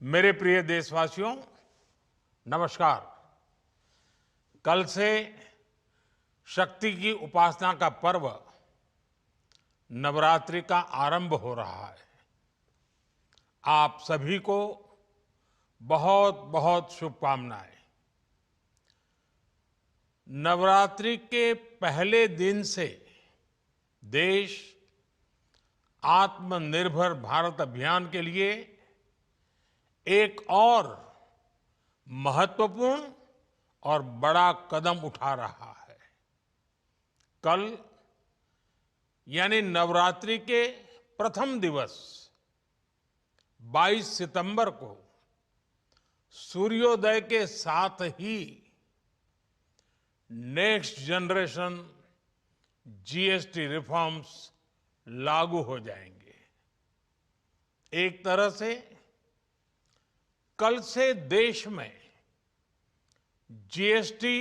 मेरे प्रिय देशवासियों, नमस्कार। कल से शक्ति की उपासना का पर्व नवरात्रि का आरंभ हो रहा है। आप सभी को बहुत बहुत शुभकामनाएं। नवरात्रि के पहले दिन से देश आत्मनिर्भर भारत अभियान के लिए एक और महत्वपूर्ण और बड़ा कदम उठा रहा है। कल यानी नवरात्रि के प्रथम दिवस 22 सितंबर को सूर्योदय के साथ ही नेक्स्ट जनरेशन जीएसटी रिफॉर्म्स लागू हो जाएंगे। एक तरह से कल से देश में जीएसटी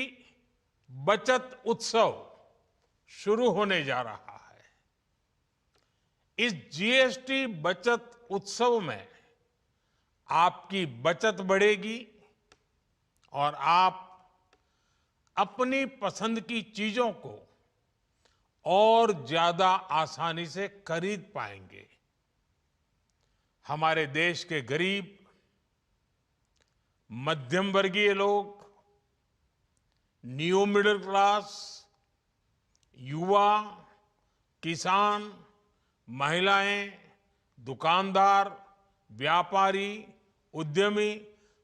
बचत उत्सव शुरू होने जा रहा है। इस जीएसटी बचत उत्सव में आपकी बचत बढ़ेगी और आप अपनी पसंद की चीजों को और ज्यादा आसानी से खरीद पाएंगे। हमारे देश के गरीब, मध्यम वर्गीय लोग, न्यू मिडिल क्लास, युवा, किसान, महिलाएं, दुकानदार, व्यापारी, उद्यमी,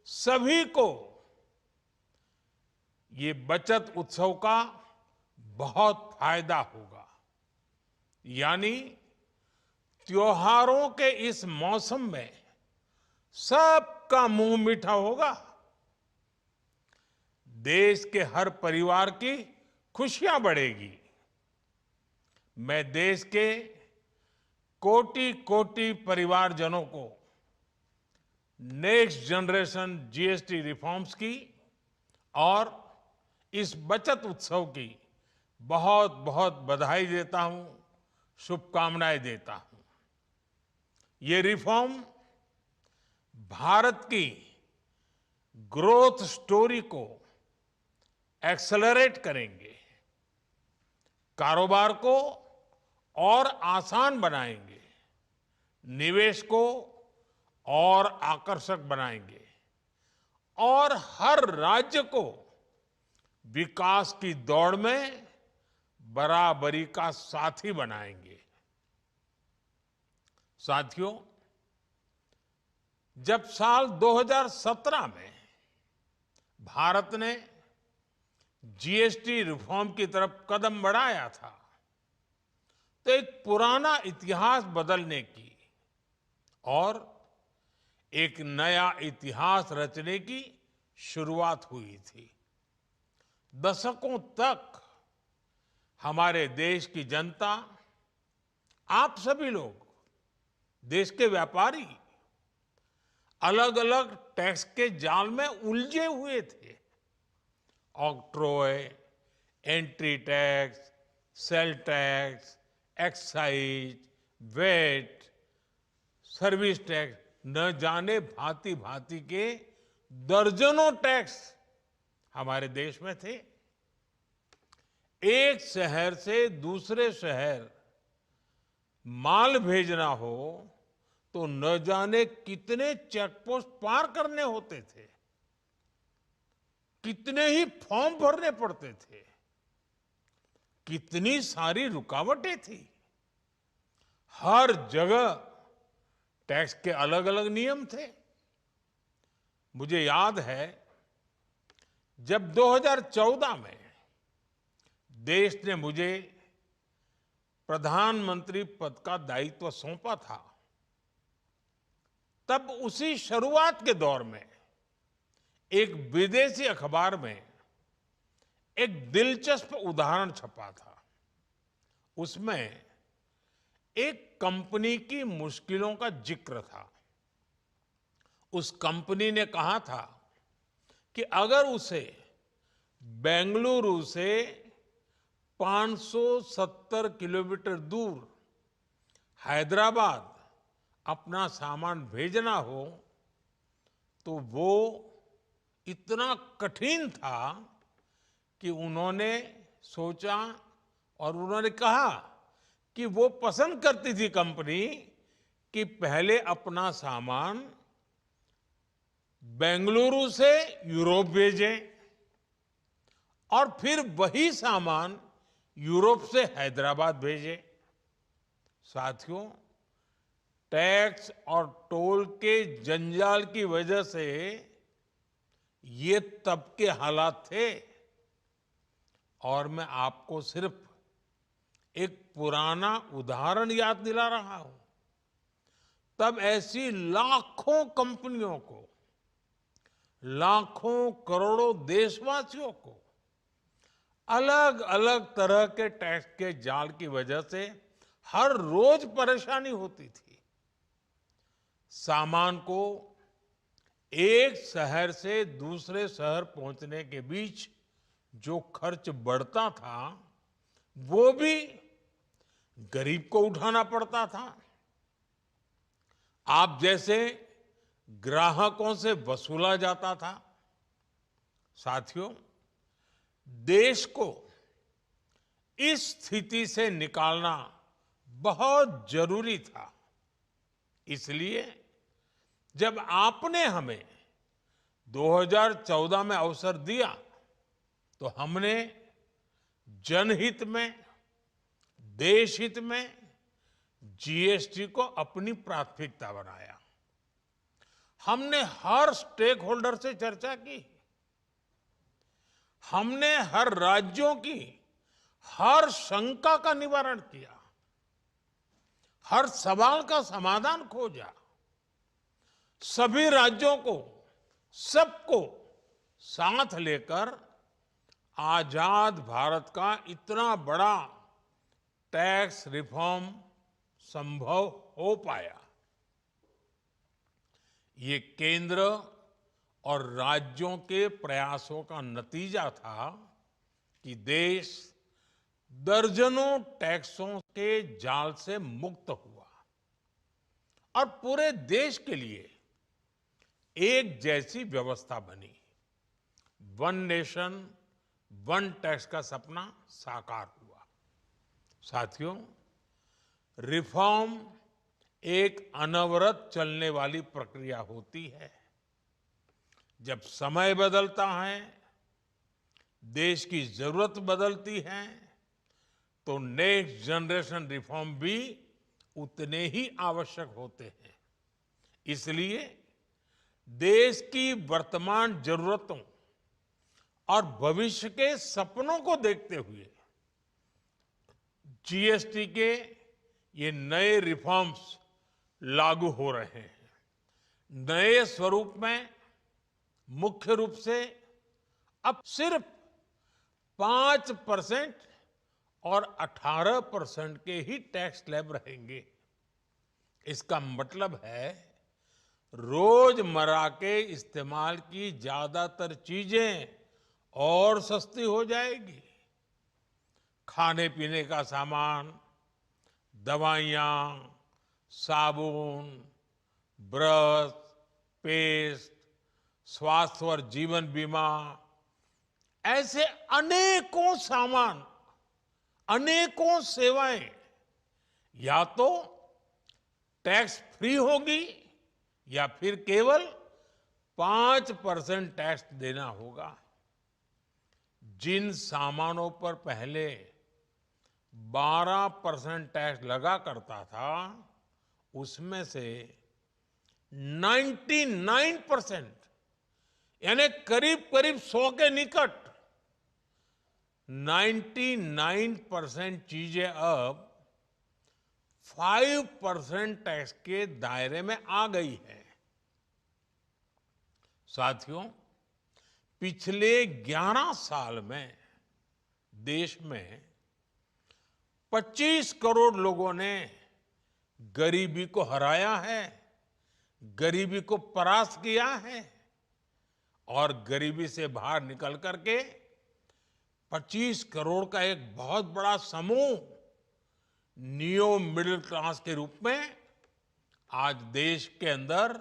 सभी को ये बचत उत्सव का बहुत फायदा होगा। यानी त्योहारों के इस मौसम में सबका मुंह मीठा होगा। देश के हर परिवार की खुशियां बढ़ेगी। मैं देश के कोटि कोटि परिवारजनों को नेक्स्ट जनरेशन जीएसटी रिफॉर्म्स की और इस बचत उत्सव की बहुत बहुत बधाई देता हूं, शुभकामनाएं देता हूं। ये रिफॉर्म भारत की ग्रोथ स्टोरी को एक्सेलरेट करेंगे, कारोबार को और आसान बनाएंगे, निवेश को और आकर्षक बनाएंगे और हर राज्य को विकास की दौड़ में बराबरी का साथी बनाएंगे। साथियों, जब साल 2017 में भारत ने जीएसटी रिफॉर्म की तरफ कदम बढ़ाया था, तो एक पुराना इतिहास बदलने की और एक नया इतिहास रचने की शुरुआत हुई थी। दशकों तक हमारे देश की जनता, आप सभी लोग, देश के व्यापारी अलग अलग टैक्स के जाल में उलझे हुए थे। Octroi, entry tax, sale tax, excise, VAT, service tax, न जाने भांति भांति के दर्जनों टैक्स हमारे देश में थे। एक शहर से दूसरे शहर माल भेजना हो तो न जाने कितने चेकपोस्ट पार करने होते थे, कितने ही फॉर्म भरने पड़ते थे, कितनी सारी रुकावटें थी। हर जगह टैक्स के अलग अलग नियम थे। मुझे याद है, जब 2014 में देश ने मुझे प्रधानमंत्री पद का दायित्व सौंपा था, तब उसी शुरुआत के दौर में एक विदेशी अखबार में एक दिलचस्प उदाहरण छपा था। उसमें एक कंपनी की मुश्किलों का जिक्र था। उस कंपनी ने कहा था कि अगर उसे बेंगलुरु से 570 किलोमीटर दूर हैदराबाद अपना सामान भेजना हो तो वो इतना कठिन था कि उन्होंने सोचा और उन्होंने कहा कि वो पसंद करती थी कंपनी कि पहले अपना सामान बेंगलुरु से यूरोप भेजें और फिर वही सामान यूरोप से हैदराबाद भेजें। साथियों, टैक्स और टोल के जंजाल की वजह से ये तब के हालात थे। और मैं आपको सिर्फ एक पुराना उदाहरण याद दिला रहा हूं। तब ऐसी लाखों कंपनियों को, लाखों करोड़ों देशवासियों को अलग अलग तरह के टैक्स के जाल की वजह से हर रोज परेशानी होती थी। सामान को एक शहर से दूसरे शहर पहुंचने के बीच जो खर्च बढ़ता था वो भी गरीब को उठाना पड़ता था। आप जैसे ग्राहकों से वसूला जाता था। साथियों, देश को इस स्थिति से निकालना बहुत जरूरी था। इसलिए जब आपने हमें 2014 में अवसर दिया तो हमने जनहित में, देश हित में जीएसटी को अपनी प्राथमिकता बनाया। हमने हर स्टेक होल्डर से चर्चा की। हमने हर राज्यों की हर शंका का निवारण किया, हर सवाल का समाधान खोजा। सभी राज्यों को, सबको साथ लेकर आजाद भारत का इतना बड़ा टैक्स रिफॉर्म संभव हो पाया। ये केंद्र और राज्यों के प्रयासों का नतीजा था कि देश दर्जनों टैक्सों के जाल से मुक्त हुआ और पूरे देश के लिए एक जैसी व्यवस्था बनी। वन नेशन वन टैक्स का सपना साकार हुआ। साथियों, रिफॉर्म एक अनवरत चलने वाली प्रक्रिया होती है। जब समय बदलता है, देश की जरूरत बदलती है, तो नेक्स्ट जनरेशन रिफॉर्म भी उतने ही आवश्यक होते हैं। इसलिए देश की वर्तमान जरूरतों और भविष्य के सपनों को देखते हुए जीएसटी के ये नए रिफॉर्म्स लागू हो रहे हैं। नए स्वरूप में मुख्य रूप से अब सिर्फ 5% और 18% के ही टैक्स स्लैब रहेंगे। इसका मतलब है रोजमर्रा के इस्तेमाल की ज्यादातर चीजें और सस्ती हो जाएगी। खाने पीने का सामान, दवाइयाँ, साबुन, ब्रश, पेस्ट, स्वास्थ्य और जीवन बीमा, ऐसे अनेकों सामान, अनेकों सेवाएं या तो टैक्स फ्री होगी या फिर केवल 5% टैक्स देना होगा। जिन सामानों पर पहले 12% टैक्स लगा करता था, उसमें से 99% यानी करीब करीब 100 के निकट 99% चीजें अब 5% टैक्स के दायरे में आ गई है। साथियों, पिछले 11 साल में देश में 25 करोड़ लोगों ने गरीबी को हराया है, गरीबी को परास्त किया है और गरीबी से बाहर निकल करके 25 करोड़ का एक बहुत बड़ा समूह नियो मिडिल क्लास के रूप में आज देश के अंदर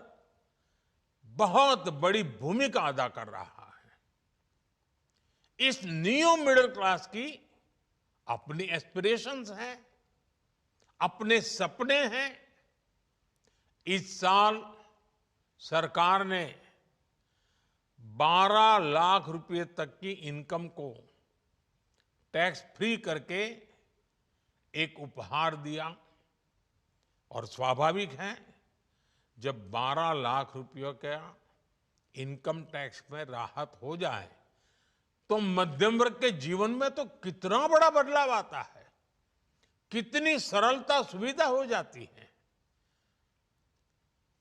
बहुत बड़ी भूमिका अदा कर रहा है। इस न्यू मिडिल क्लास की अपनी एस्पिरेशंस हैं, अपने सपने हैं। इस साल सरकार ने 12 लाख रुपए तक की इनकम को टैक्स फ्री करके एक उपहार दिया। और स्वाभाविक है, जब 12 लाख रुपयों का इनकम टैक्स में राहत हो जाए तो मध्यम वर्ग के जीवन में तो कितना बड़ा बदलाव आता है, कितनी सरलता सुविधा हो जाती है।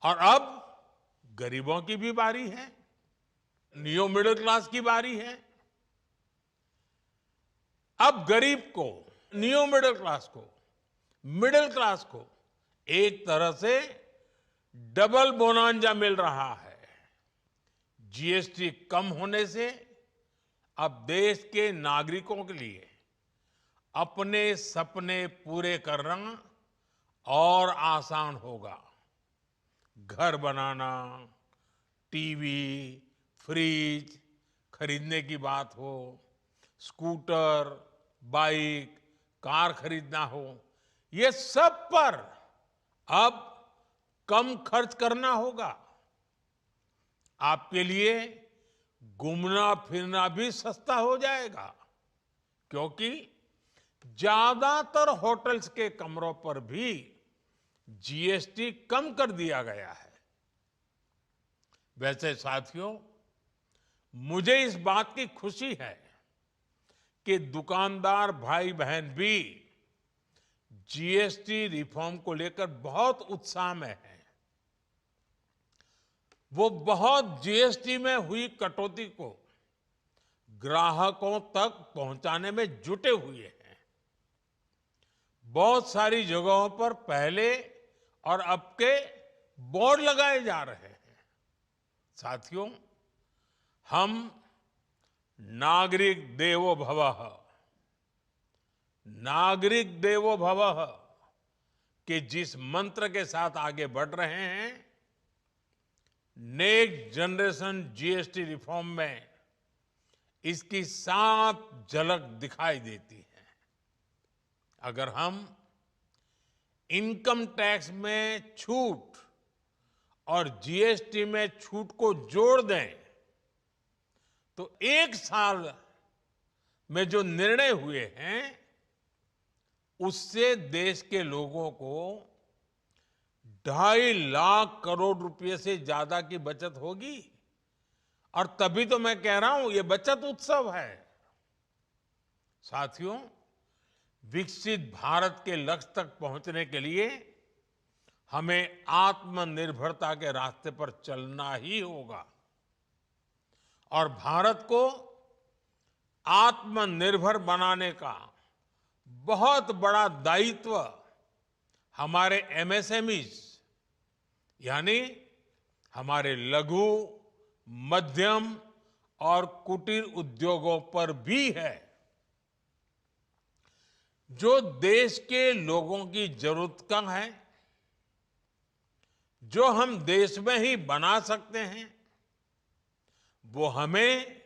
और अब गरीबों की भी बारी है, न्यू मिडिल क्लास की बारी है। अब गरीब को, न्यू मिडिल क्लास को एक तरह से डबल बोनांजा मिल रहा है। जीएसटी कम होने से अब देश के नागरिकों के लिए अपने सपने पूरे करना और आसान होगा। घर बनाना, टीवी, फ्रिज खरीदने की बात हो, स्कूटर, बाइक, कार खरीदना हो, ये सब पर अब कम खर्च करना होगा। आपके लिए घूमना फिरना भी सस्ता हो जाएगा, क्योंकि ज्यादातर होटल्स के कमरों पर भी जीएसटी कम कर दिया गया है। वैसे साथियों, मुझे इस बात की खुशी है कि दुकानदार भाई बहन भी जीएसटी रिफॉर्म को लेकर बहुत उत्साह में हैं। वो बहुत जीएसटी में हुई कटौती को ग्राहकों तक पहुंचाने में जुटे हुए हैं। बहुत सारी जगहों पर पहले और अब के बोर्ड लगाए जा रहे हैं। साथियों, हम नागरिक देवो भवः, नागरिक देवो भवः के जिस मंत्र के साथ आगे बढ़ रहे हैं, नेक्स्ट जनरेशन जीएसटी रिफॉर्म में इसकी साफ झलक दिखाई देती है। अगर हम इनकम टैक्स में छूट और जीएसटी में छूट को जोड़ दें तो एक साल में जो निर्णय हुए हैं उससे देश के लोगों को 2.5 लाख करोड़ रुपए से ज्यादा की बचत होगी। और तभी तो मैं कह रहा हूं, ये बचत उत्सव है। साथियों, विकसित भारत के लक्ष्य तक पहुंचने के लिए हमें आत्मनिर्भरता के रास्ते पर चलना ही होगा। और भारत को आत्मनिर्भर बनाने का बहुत बड़ा दायित्व हमारे एमएसएमईज यानी हमारे लघु, मध्यम और कुटीर उद्योगों पर भी है, जो देश के लोगों की जरूरत का है, जो हम देश में ही बना सकते हैं, वो हमें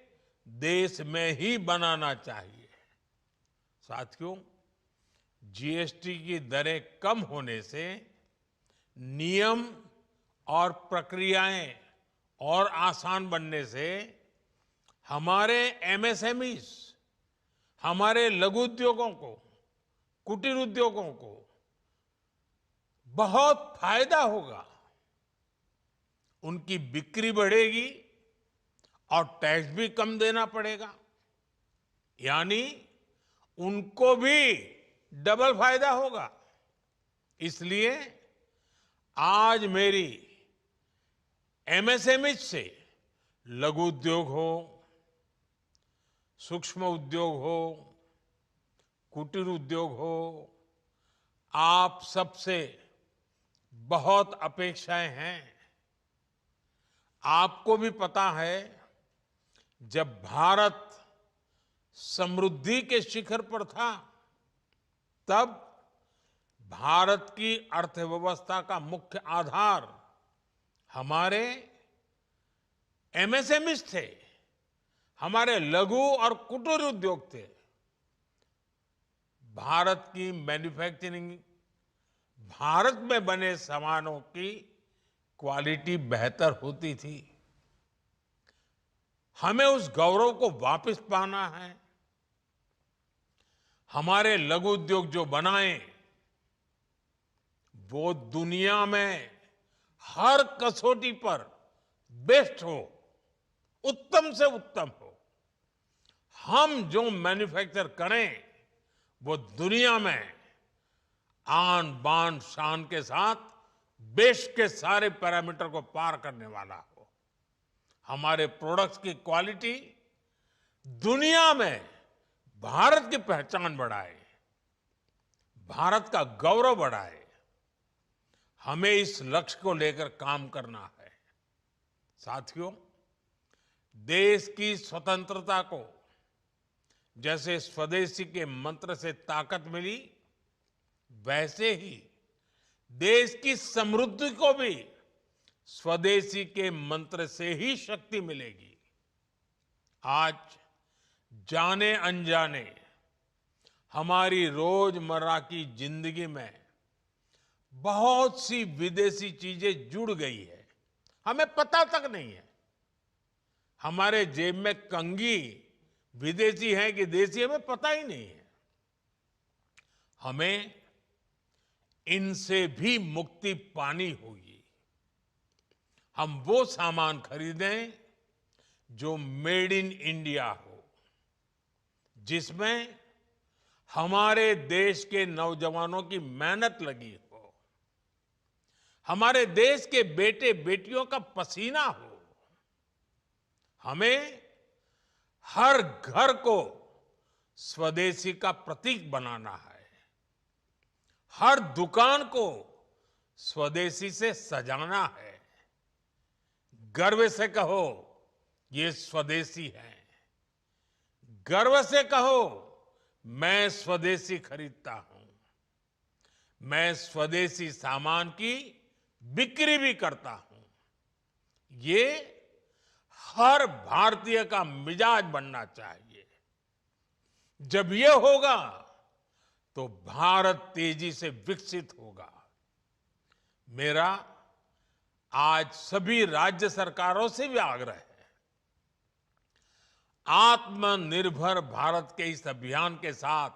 देश में ही बनाना चाहिए। साथियों, जीएसटी की दरें कम होने से नियम और प्रक्रियाएं और आसान बनने से हमारे एमएसएमईज, हमारे लघु उद्योगों को, कुटीर उद्योगों को बहुत फायदा होगा। उनकी बिक्री बढ़ेगी और टैक्स भी कम देना पड़ेगा, यानी उनको भी डबल फायदा होगा। इसलिए आज मेरी एमएसएमई से लघु उद्योग हो, सूक्ष्म उद्योग हो, कुटीर उद्योग हो, आप सबसे बहुत अपेक्षाएं हैं। आपको भी पता है, जब भारत समृद्धि के शिखर पर था, तब भारत की अर्थव्यवस्था का मुख्य आधार हमारे एमएसएमईज थे, हमारे लघु और कुटीर उद्योग थे। भारत की मैन्युफैक्चरिंग, भारत में बने सामानों की क्वालिटी बेहतर होती थी। हमें उस गौरव को वापस पाना है। हमारे लघु उद्योग जो बनाए वो दुनिया में हर कसौटी पर बेस्ट हो, उत्तम से उत्तम हो। हम जो मैन्युफैक्चर करें वो दुनिया में आन बान शान के साथ बेस्ट के सारे पैरामीटर को पार करने वाला हो। हमारे प्रोडक्ट्स की क्वालिटी दुनिया में भारत की पहचान बढ़ाए, भारत का गौरव बढ़ाए। हमें इस लक्ष्य को लेकर काम करना है। साथियों, देश की स्वतंत्रता को जैसे स्वदेशी के मंत्र से ताकत मिली, वैसे ही देश की समृद्धि को भी स्वदेशी के मंत्र से ही शक्ति मिलेगी। आज जाने अनजाने हमारी रोजमर्रा की जिंदगी में बहुत सी विदेशी चीजें जुड़ गई है, हमें पता तक नहीं है। हमारे जेब में कंघी विदेशी है कि देसी, हमें पता ही नहीं है। हमें इनसे भी मुक्ति पानी होगी। हम वो सामान खरीदें जो मेड इन इंडिया हो, जिसमें हमारे देश के नौजवानों की मेहनत लगी हो, हमारे देश के बेटे बेटियों का पसीना हो। हमें हर घर को स्वदेशी का प्रतीक बनाना है, हर दुकान को स्वदेशी से सजाना है। गर्व से कहो ये स्वदेशी है, गर्व से कहो मैं स्वदेशी खरीदता हूं, मैं स्वदेशी सामान की बिक्री भी करता हूं। ये हर भारतीय का मिजाज बनना चाहिए। जब ये होगा तो भारत तेजी से विकसित होगा। मेरा आज सभी राज्य सरकारों से भी आग्रह है, आत्मनिर्भर भारत के इस अभियान के साथ,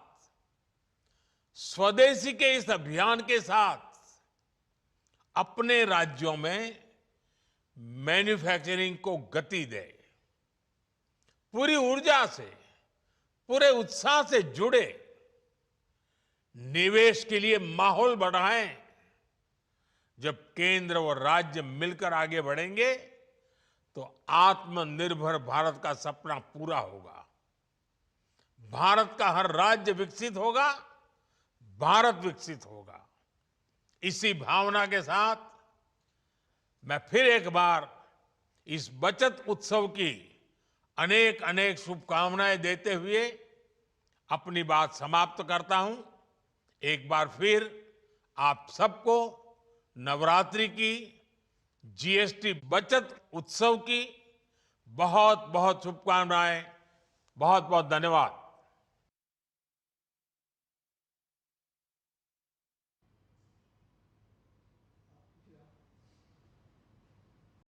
स्वदेशी के इस अभियान के साथ अपने राज्यों में मैन्युफैक्चरिंग को गति दे, पूरी ऊर्जा से, पूरे उत्साह से जुड़े, निवेश के लिए माहौल बढ़ाएं। जब केंद्र और राज्य मिलकर आगे बढ़ेंगे तो आत्मनिर्भर भारत का सपना पूरा होगा। भारत का हर राज्य विकसित होगा, भारत विकसित होगा। इसी भावना के साथ मैं फिर एक बार इस बचत उत्सव की अनेक अनेक शुभकामनाएं देते हुए अपनी बात समाप्त करता हूं। एक बार फिर आप सबको नवरात्रि की, जीएसटी बचत उत्सव की बहुत बहुत शुभकामनाएं। बहुत बहुत धन्यवाद।